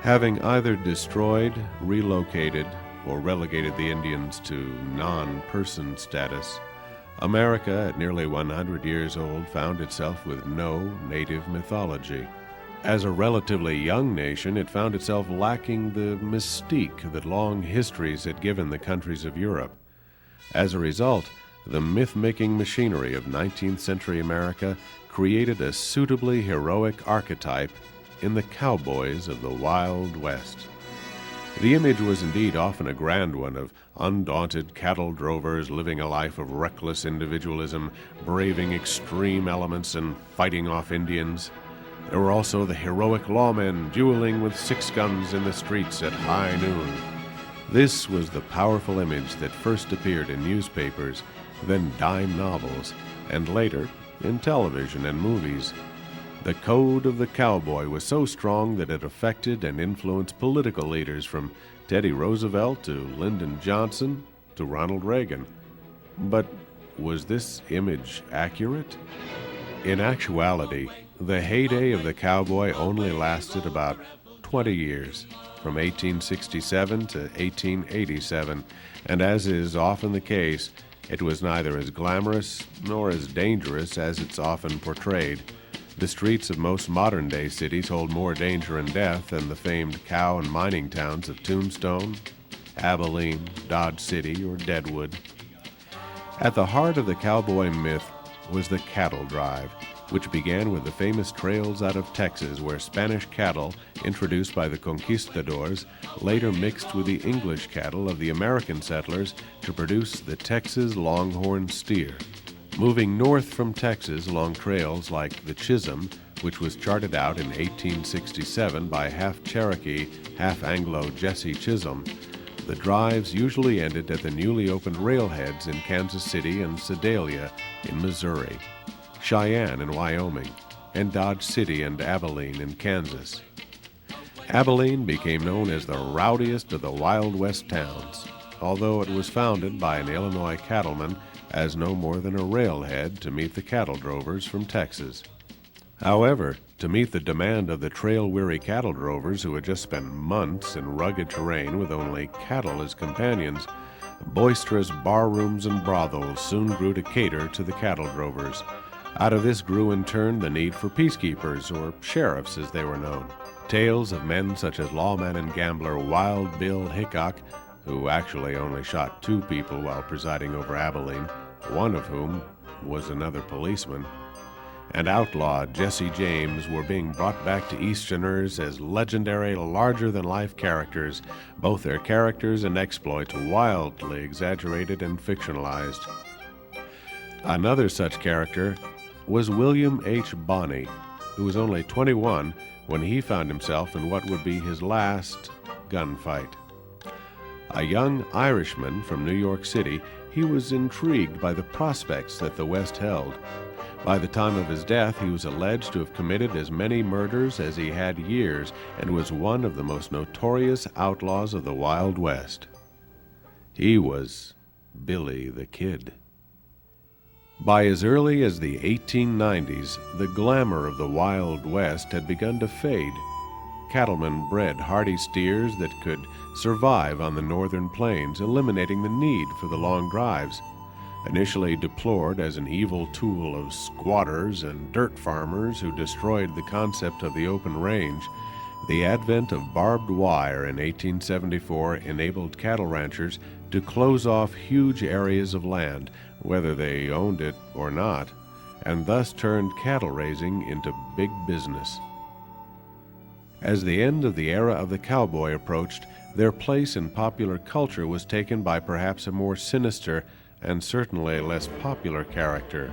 Having either destroyed, relocated, or relegated the Indians to non-person status, America, at nearly 100 years old, found itself with no native mythology. As a relatively young nation, it found itself lacking the mystique that long histories had given the countries of Europe. As a result, the myth-making machinery of 19th century America created a suitably heroic archetype in the cowboys of the Wild West. The image was indeed often a grand one of undaunted cattle drovers living a life of reckless individualism, braving extreme elements and fighting off Indians. There were also the heroic lawmen dueling with 6 guns in the streets at high noon. This was the powerful image that first appeared in newspapers, then dime novels, and later in television and movies. The code of the cowboy was so strong that it affected and influenced political leaders from Teddy Roosevelt to Lyndon Johnson to Ronald Reagan. But was this image accurate? In actuality, the heyday of the cowboy only lasted about 20 years, from 1867 to 1887, and as is often the case, it was neither as glamorous nor as dangerous as it's often portrayed. The streets of most modern-day cities hold more danger and death than the famed cow and mining towns of Tombstone, Abilene, Dodge City, or Deadwood. At the heart of the cowboy myth was the cattle drive, which began with the famous trails out of Texas where Spanish cattle, introduced by the conquistadors, later mixed with the English cattle of the American settlers to produce the Texas Longhorn steer. Moving north from Texas along trails like the Chisholm, which was charted out in 1867 by half-Cherokee, half-Anglo Jesse Chisholm, the drives usually ended at the newly opened railheads in Kansas City and Sedalia in Missouri, Cheyenne in Wyoming, and Dodge City and Abilene in Kansas. Abilene became known as the rowdiest of the Wild West towns, although it was founded by an Illinois cattleman as no more than a railhead to meet the cattle drovers from Texas. However, to meet the demand of the trail-weary cattle drovers who had just spent months in rugged terrain with only cattle as companions, boisterous barrooms and brothels soon grew to cater to the cattle drovers. Out of this grew in turn the need for peacekeepers, or sheriffs as they were known. Tales of men such as lawman and gambler Wild Bill Hickok, who actually only shot 2 people while presiding over Abilene, one of whom was another policeman, and outlaw Jesse James were being brought back to Easterners as legendary, larger-than-life characters, both their characters and exploits wildly exaggerated and fictionalized. Another such character was William H. Bonney, who was only 21 when he found himself in what would be his last gunfight. A young Irishman from New York City, he was intrigued by the prospects that the West held. By the time of his death, he was alleged to have committed as many murders as he had years and was one of the most notorious outlaws of the Wild West. He was Billy the Kid. By as early as the 1890s, the glamour of the Wild West had begun to fade. Cattlemen bred hardy steers that could survive on the northern plains, eliminating the need for the long drives. Initially deplored as an evil tool of squatters and dirt farmers who destroyed the concept of the open range, the advent of barbed wire in 1874 enabled cattle ranchers to close off huge areas of land, whether they owned it or not, and thus turned cattle raising into big business. As the end of the era of the cowboy approached, their place in popular culture was taken by perhaps a more sinister and certainly less popular character,